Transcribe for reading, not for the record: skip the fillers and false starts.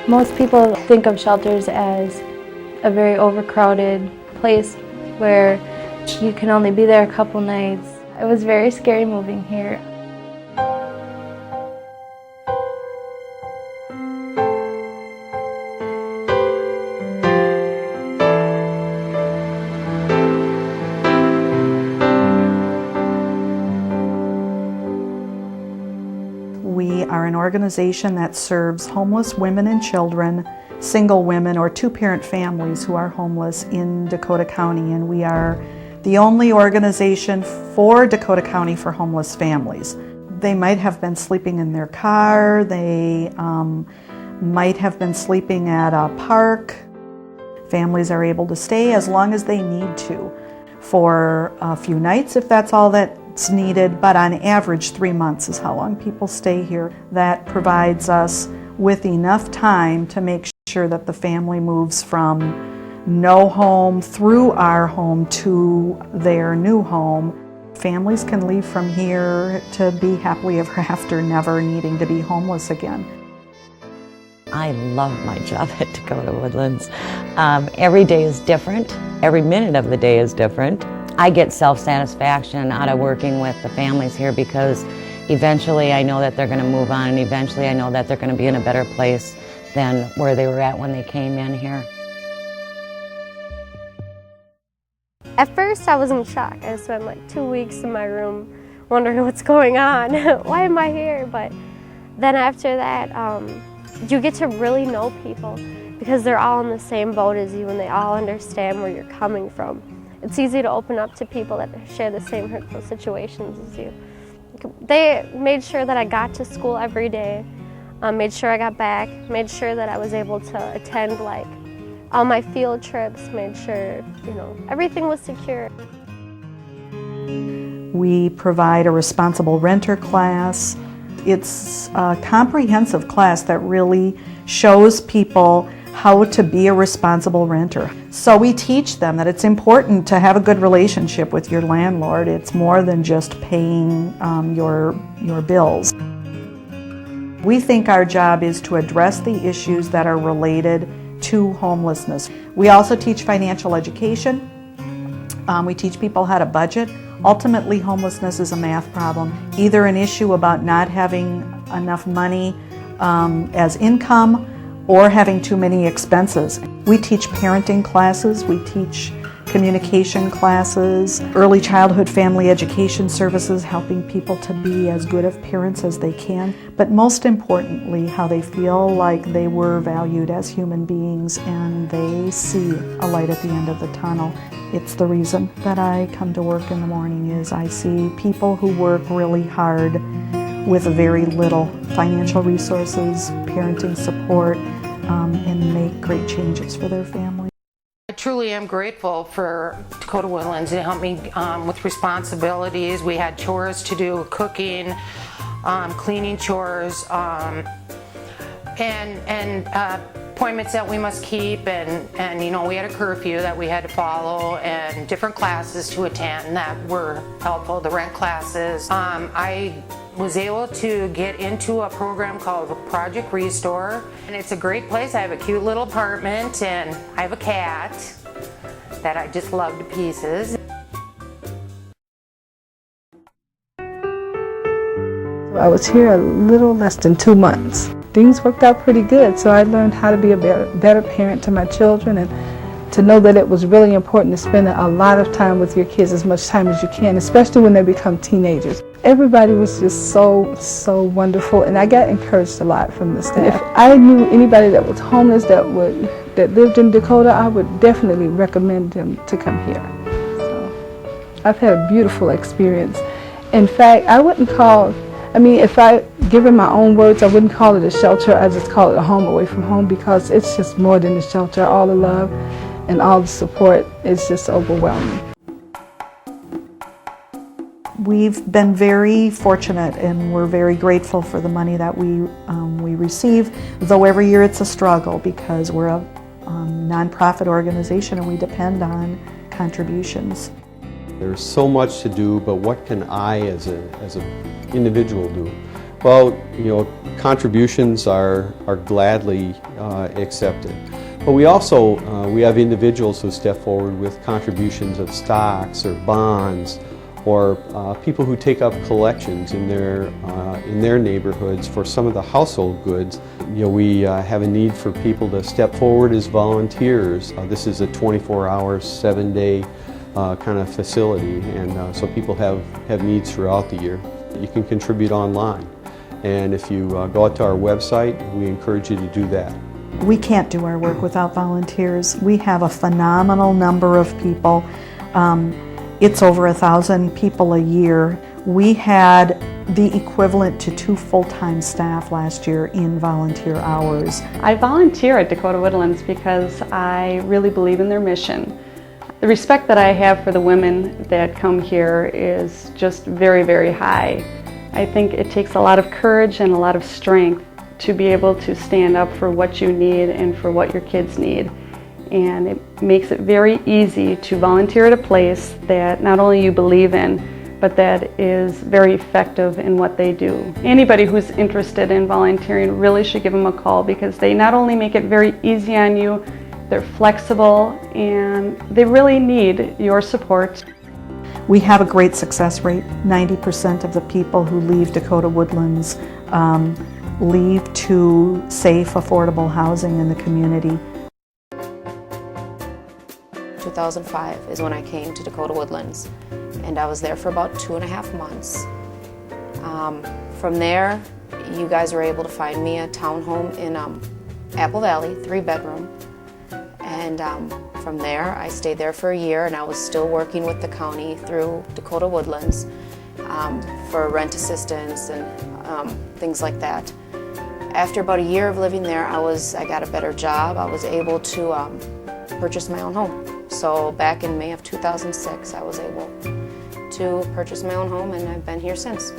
Most people think of shelters as a very overcrowded place where you can only be there a couple nights. It was very scary moving here. We are an organization that serves homeless women and children, single women or two-parent families who are homeless in Dakota County, and we are the only organization for Dakota County for homeless families. They might have been sleeping in their car, they might have been sleeping at a park. Families are able to stay as long as they need to for a few nights if that's all that's needed, but on average 3 months is how long people stay here. That provides us with enough time to make sure that the family moves from no home through our home to their new home. Families can leave from here to be happily ever after, never needing to be homeless again. I love my job at Dakota Woodlands. Every day is different. Every minute of the day is different. I get self-satisfaction out of working with the families here because eventually I know that they're going to move on, and eventually I know that they're going to be in a better place than where they were at when they came in here. At first I was in shock. I spent like 2 weeks in my room wondering what's going on. Why am I here? But then after that, you get to really know people because they're all in the same boat as you and they all understand where you're coming from. It's easy to open up to people that share the same hurtful situations as you. They made sure that I got to school every day, made sure I got back, made sure that I was able to attend like all my field trips, made sure, everything was secure. We provide a responsible renter class. It's a comprehensive class that really shows people how to be a responsible renter. So we teach them that it's important to have a good relationship with your landlord. It's more than just paying your bills. We think our job is to address the issues that are related to homelessness. We also teach financial education. We teach people how to budget. Ultimately, homelessness is a math problem, either an issue about not having enough money as income or having too many expenses. We teach parenting classes, we teach communication classes, early childhood family education services, helping people to be as good of parents as they can, but most importantly, how they feel like they were valued as human beings and they see a light at the end of the tunnel. It's the reason that I come to work in the morning is I see people who work really hard with very little financial resources, parenting support, and make great changes for their family. I truly am grateful for Dakota Woodlands. It helped me with responsibilities. We had chores to do, cooking, cleaning chores, and appointments that we must keep, and we had a curfew that we had to follow, and different classes to attend that were helpful, the rent classes. I was able to get into a program called Project Restore, and it's a great place. I have a cute little apartment, and I have a cat that I just love to pieces. I was here a little less than 2 months. Things worked out pretty good, so I learned how to be a better parent to my children and to know that it was really important to spend a lot of time with your kids, as much time as you can, especially when they become teenagers. Everybody was just so wonderful, and I got encouraged a lot from the staff. If I knew anybody that was homeless that lived in Dakota, I would definitely recommend them to come here. So I've had a beautiful experience. In fact, I wouldn't call, if I give it my own words, I wouldn't call it a shelter. I just call it a home away from home, because it's just more than a shelter. All the love and all the support is just overwhelming. We've been very fortunate and we're very grateful for the money that we receive, though every year it's a struggle because we're a nonprofit organization and we depend on contributions. There's so much to do, but what can I as an individual do? Well, contributions are gladly accepted. But we also we have individuals who step forward with contributions of stocks or bonds, or people who take up collections in their neighborhoods for some of the household goods. We have a need for people to step forward as volunteers. This is a 24-hour, 7-day kind of facility, and so people have needs throughout the year. You can contribute online, and if you go out to our website, we encourage you to do that. We can't do our work without volunteers. We have a phenomenal number of people. It's over 1,000 people a year. We had the equivalent to 2 full-time staff last year in volunteer hours. I volunteer at Dakota Woodlands because I really believe in their mission. The respect that I have for the women that come here is just very, very high. I think it takes a lot of courage and a lot of strength to be able to stand up for what you need and for what your kids need. And it makes it very easy to volunteer at a place that not only you believe in, but that is very effective in what they do. Anybody who's interested in volunteering really should give them a call, because they not only make it very easy on you, they're flexible, and they really need your support. We have a great success rate. 90% of the people who leave Dakota Woodlands leave to safe, affordable housing in the community. 2005 is when I came to Dakota Woodlands, and I was there for about 2.5 months. From there, you guys were able to find me a townhome in Apple Valley, 3-bedroom, and from there I stayed there for a year, and I was still working with the county through Dakota Woodlands for rent assistance and things like that. After about a year of living there, I got a better job. I was able to purchase my own home. So back in May of 2006, I was able to purchase my own home, and I've been here since.